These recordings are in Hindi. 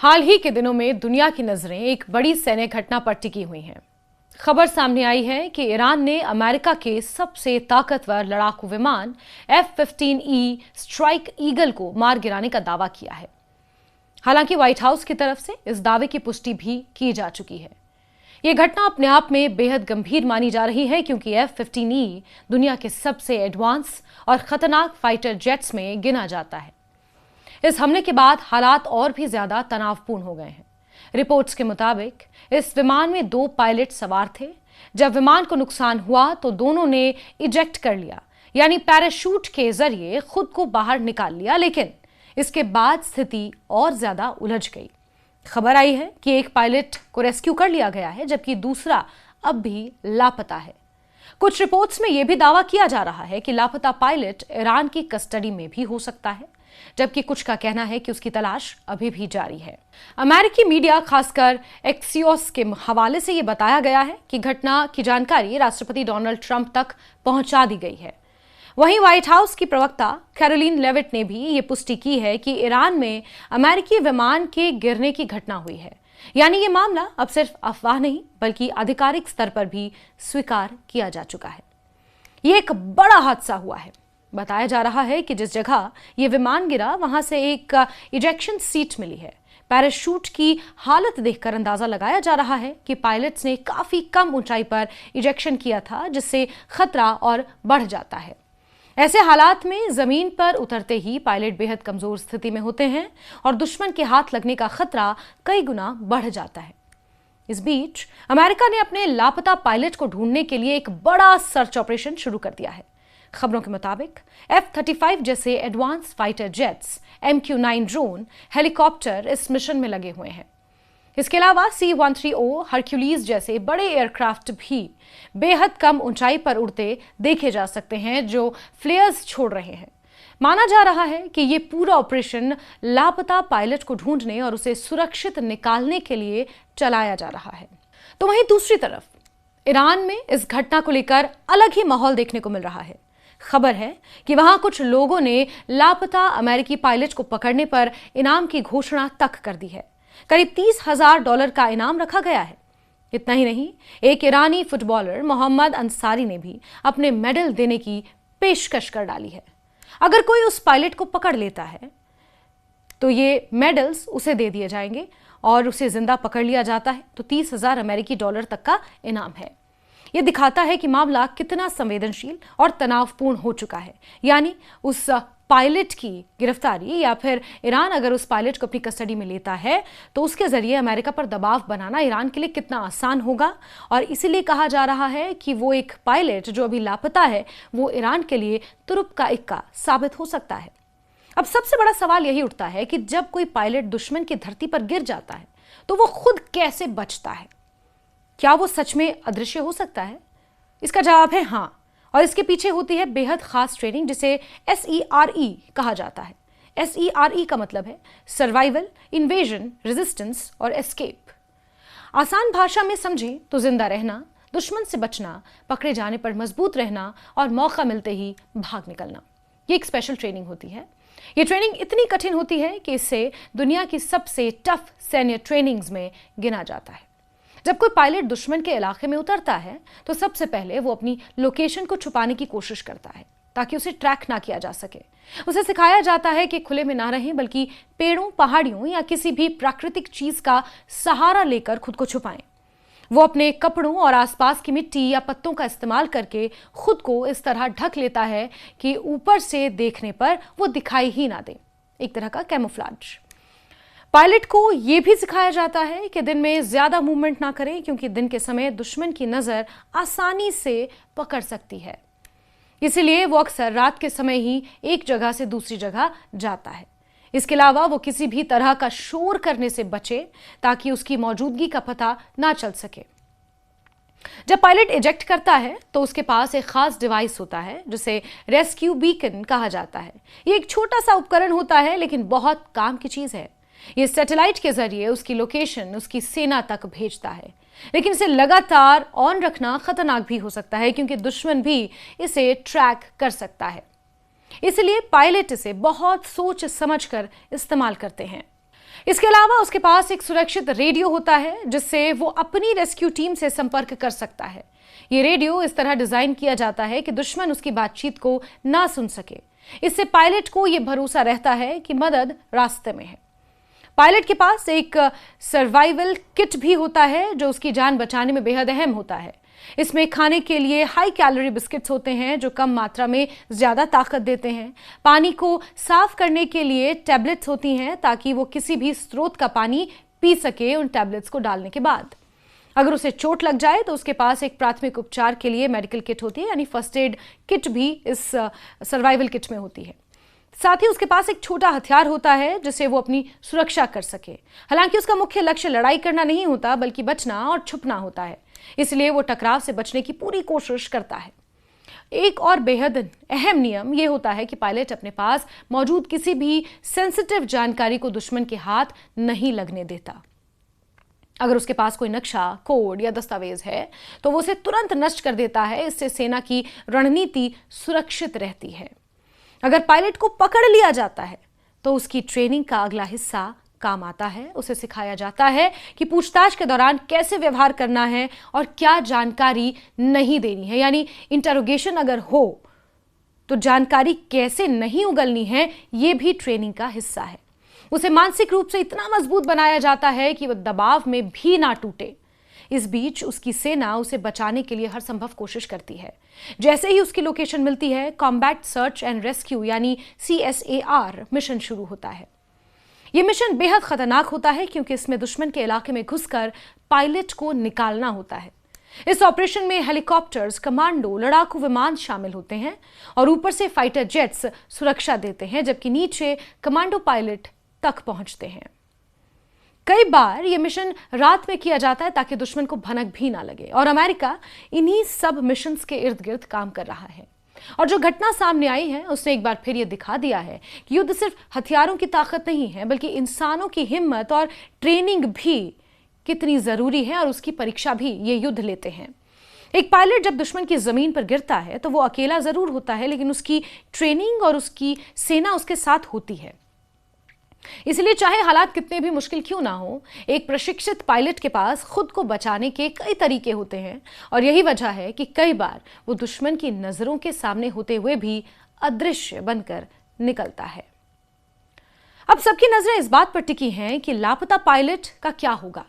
हाल ही के दिनों में दुनिया की नजरें एक बड़ी सैन्य घटना पर टिकी हुई हैं। खबर सामने आई है कि ईरान ने अमेरिका के सबसे ताकतवर लड़ाकू विमान F-15E स्ट्राइक ईगल को मार गिराने का दावा किया है। हालांकि व्हाइट हाउस की तरफ से इस दावे की पुष्टि भी की जा चुकी है। यह घटना अपने आप में बेहद गंभीर मानी जा रही है, क्योंकि F-15E दुनिया के सबसे एडवांस और खतरनाक फाइटर जेट्स में गिना जाता है। इस हमले के बाद हालात और भी ज्यादा तनावपूर्ण हो गए हैं। रिपोर्ट्स के मुताबिक इस विमान में 2 पायलट सवार थे। जब विमान को नुकसान हुआ तो दोनों ने इजेक्ट कर लिया, यानी पैराशूट के जरिए खुद को बाहर निकाल लिया, लेकिन इसके बाद स्थिति और ज्यादा उलझ गई। खबर आई है कि एक पायलट को रेस्क्यू कर लिया गया है, जबकि दूसरा अब भी लापता है। कुछ रिपोर्ट्स में यह भी दावा किया जा रहा है कि लापता पायलट ईरान की कस्टडी में भी हो सकता है, जबकि कुछ का कहना है कि उसकी तलाश अभी भी जारी है। अमेरिकी मीडिया, खासकर एक्सियोस के हवाले से यह बताया गया है कि घटना की जानकारी राष्ट्रपति डोनाल्ड ट्रंप तक पहुंचा दी गई है। वहीं व्हाइट हाउस की प्रवक्ता कैरोलिन लेविट ने भी ये पुष्टि की है कि ईरान में अमेरिकी विमान के गिरने की घटना हुई है, यानी ये मामला अब सिर्फ अफवाह नहीं बल्कि आधिकारिक स्तर पर भी स्वीकार किया जा चुका है। ये एक बड़ा हादसा हुआ है। बताया जा रहा है कि जिस जगह ये विमान गिरा वहां से एक इजेक्शन सीट मिली है। पैराशूट की हालत देखकर अंदाजा लगाया जा रहा है कि पायलट्स ने काफी कम ऊंचाई पर इजेक्शन किया था, जिससे खतरा और बढ़ जाता है। ऐसे हालात में जमीन पर उतरते ही पायलट बेहद कमजोर स्थिति में होते हैं और दुश्मन के हाथ लगने का खतरा कई गुना बढ़ जाता है। इस बीच अमेरिका ने अपने लापता पायलट को ढूंढने के लिए एक बड़ा सर्च ऑपरेशन शुरू कर दिया है। खबरों के मुताबिक F-35 जैसे advance fighter jets, MQ-9 drone, helicopter इस मिशन में लगे हुए हैं। इसके अलावा C-130 हरक्यूलीज जैसे बड़े एयरक्राफ्ट भी बेहद कम ऊंचाई पर उड़ते देखे जा सकते हैं, जो फ्लेयर्स छोड़ रहे हैं। माना जा रहा है कि यह पूरा ऑपरेशन लापता पायलट को ढूंढने और उसे सुरक्षित निकालने के लिए चलाया जा रहा है। तो वहीं दूसरी तरफ ईरान में इस घटना को लेकर अलग ही माहौल देखने को मिल रहा है। खबर है कि वहां कुछ लोगों ने लापता अमेरिकी पायलट को पकड़ने पर इनाम की घोषणा तक कर दी है। करीब $30,000 का इनाम रखा गया है। इतना ही नहीं, एक ईरानी फुटबॉलर मोहम्मद अंसारी ने भी अपने मेडल देने की पेशकश कर डाली है। अगर कोई उस पायलट को पकड़ लेता है तो ये मेडल्स उसे दे दिए जाएंगे और उसे जिंदा पकड़ लिया जाता है तो $30,000 अमेरिकी डॉलर तक का इनाम है। यह दिखाता है कि मामला कितना संवेदनशील और तनावपूर्ण हो चुका है। यानी उस पायलट की गिरफ्तारी या फिर ईरान अगर उस पायलट को अपनी कस्टडी में लेता है तो उसके जरिए अमेरिका पर दबाव बनाना ईरान के लिए कितना आसान होगा। और इसीलिए कहा जा रहा है कि वो एक पायलट जो अभी लापता है वो ईरान के लिए तुरुप का इक्का साबित हो सकता है। अब सबसे बड़ा सवाल यही उठता है कि जब कोई पायलट दुश्मन की धरती पर गिर जाता है तो वो खुद कैसे बचता है? क्या वो सच में अदृश्य हो सकता है? इसका जवाब है हाँ, और इसके पीछे होती है बेहद खास ट्रेनिंग जिसे SERE कहा जाता है। SERE का मतलब है सर्वाइवल, इन्वेजन, रेजिस्टेंस और एस्केप। आसान भाषा में समझें तो जिंदा रहना, दुश्मन से बचना, पकड़े जाने पर मजबूत रहना और मौका मिलते ही भाग निकलना। ये एक स्पेशल ट्रेनिंग होती है। ये ट्रेनिंग इतनी कठिन होती है कि इससे दुनिया की सबसे टफ सैन्य ट्रेनिंग्स में गिना जाता है। जब कोई पायलट दुश्मन के इलाके में उतरता है तो सबसे पहले वो अपनी लोकेशन को छुपाने की कोशिश करता है ताकि उसे ट्रैक ना किया जा सके। उसे सिखाया जाता है कि खुले में ना रहें बल्कि पेड़ों, पहाड़ियों या किसी भी प्राकृतिक चीज का सहारा लेकर खुद को छुपाएं। वो अपने कपड़ों और आसपास की मिट्टी या पत्तों का इस्तेमाल करके खुद को इस तरह ढक लेता है कि ऊपर से देखने पर वो दिखाई ही ना दे, एक तरह का कैमोफ्लेज। पायलट को यह भी सिखाया जाता है कि दिन में ज्यादा मूवमेंट ना करें, क्योंकि दिन के समय दुश्मन की नजर आसानी से पकड़ सकती है। इसलिए वो अक्सर रात के समय ही एक जगह से दूसरी जगह जाता है। इसके अलावा वो किसी भी तरह का शोर करने से बचे ताकि उसकी मौजूदगी का पता ना चल सके। जब पायलट इजेक्ट करता है तो उसके पास एक खास डिवाइस होता है जिसे रेस्क्यू बीकन कहा जाता है। ये एक छोटा सा उपकरण होता है लेकिन बहुत काम की चीज है। ये सैटेलाइट के जरिए उसकी लोकेशन उसकी सेना तक भेजता है, लेकिन इसे लगातार ऑन रखना खतरनाक भी हो सकता है क्योंकि दुश्मन भी इसे ट्रैक कर सकता है। इसलिए पायलट इसे बहुत सोच समझकर इस्तेमाल करते हैं। इसके अलावा उसके पास एक सुरक्षित रेडियो होता है जिससे वो अपनी रेस्क्यू टीम से संपर्क कर सकता है। ये रेडियो इस तरह डिजाइन किया जाता है कि दुश्मन उसकी बातचीत को ना सुन सके। इससे पायलट को यह भरोसा रहता है कि मदद रास्ते में है। पायलट के पास एक सर्वाइवल किट भी होता है जो उसकी जान बचाने में बेहद अहम होता है। इसमें खाने के लिए हाई कैलोरी बिस्किट्स होते हैं जो कम मात्रा में ज्यादा ताकत देते हैं। पानी को साफ करने के लिए टैबलेट्स होती हैं ताकि वो किसी भी स्रोत का पानी पी सके उन टैबलेट्स को डालने के बाद। अगर उसे चोट लग जाए तो उसके पास एक प्राथमिक उपचार के लिए मेडिकल किट होती है, यानी फर्स्ट एड किट भी इस सर्वाइवल किट में होती है। साथ ही उसके पास एक छोटा हथियार होता है जिससे वो अपनी सुरक्षा कर सके। हालांकि उसका मुख्य लक्ष्य लड़ाई करना नहीं होता बल्कि बचना और छुपना होता है, इसलिए वो टकराव से बचने की पूरी कोशिश करता है। एक और बेहद अहम नियम यह होता है कि पायलट अपने पास मौजूद किसी भी सेंसिटिव जानकारी को दुश्मन के हाथ नहीं लगने देता। अगर उसके पास कोई नक्शा, कोड या दस्तावेज है तो वो उसे तुरंत नष्ट कर देता है। इससे सेना की रणनीति सुरक्षित रहती है। अगर पायलट को पकड़ लिया जाता है तो उसकी ट्रेनिंग का अगला हिस्सा काम आता है। उसे सिखाया जाता है कि पूछताछ के दौरान कैसे व्यवहार करना है और क्या जानकारी नहीं देनी है, यानी इंटरोगेशन अगर हो तो जानकारी कैसे नहीं उगलनी है, यह भी ट्रेनिंग का हिस्सा है। उसे मानसिक रूप से इतना मजबूत बनाया जाता है कि वह दबाव में भी ना टूटे। इस बीच उसकी सेना उसे बचाने के लिए हर संभव कोशिश करती है। जैसे ही उसकी लोकेशन मिलती है, कॉम्बैट सर्च एंड रेस्क्यू यानी CSAR मिशन शुरू होता है। यह मिशन बेहद खतरनाक होता है क्योंकि इसमें दुश्मन के इलाके में घुसकर पायलट को निकालना होता है। इस ऑपरेशन में हेलीकॉप्टर्स, कमांडो, लड़ाकू विमान शामिल होते हैं और ऊपर से फाइटर जेट्स सुरक्षा देते हैं, जबकि नीचे कमांडो पायलट तक पहुंचते हैं। कई बार यह मिशन रात में किया जाता है ताकि दुश्मन को भनक भी ना लगे, और अमेरिका इन्हीं सब मिशंस के इर्द गिर्द काम कर रहा है। और जो घटना सामने आई है उसने एक बार फिर यह दिखा दिया है कि युद्ध सिर्फ हथियारों की ताकत नहीं है बल्कि इंसानों की हिम्मत और ट्रेनिंग भी कितनी जरूरी है, और उसकी परीक्षा भी ये युद्ध लेते हैं। एक पायलट जब दुश्मन की जमीन पर गिरता है तो वो अकेला जरूर होता है, लेकिन उसकी ट्रेनिंग और उसकी सेना उसके साथ होती है। इसलिए चाहे हालात कितने भी मुश्किल क्यों ना हो, एक प्रशिक्षित पायलट के पास खुद को बचाने के कई तरीके होते हैं, और यही वजह है कि कई बार वो दुश्मन की नजरों के सामने होते हुए भी अदृश्य बनकर निकलता है। अब सबकी नजरें इस बात पर टिकी हैं कि लापता पायलट का क्या होगा।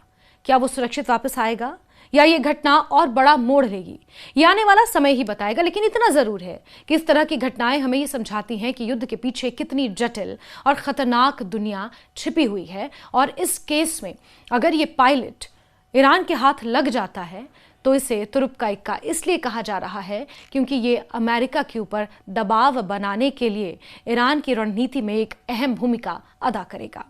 क्या वो सुरक्षित वापस आएगा या ये घटना और बड़ा मोड़ लेगी? ये आने वाला समय ही बताएगा, लेकिन इतना जरूर है कि इस तरह की घटनाएं हमें ये समझाती हैं कि युद्ध के पीछे कितनी जटिल और खतरनाक दुनिया छिपी हुई है। और इस केस में अगर ये पायलट ईरान के हाथ लग जाता है तो इसे तुरुप का इक्का इसलिए कहा जा रहा है क्योंकि ये अमेरिका के ऊपर दबाव बनाने के लिए ईरान की रणनीति में एक अहम भूमिका अदा करेगा।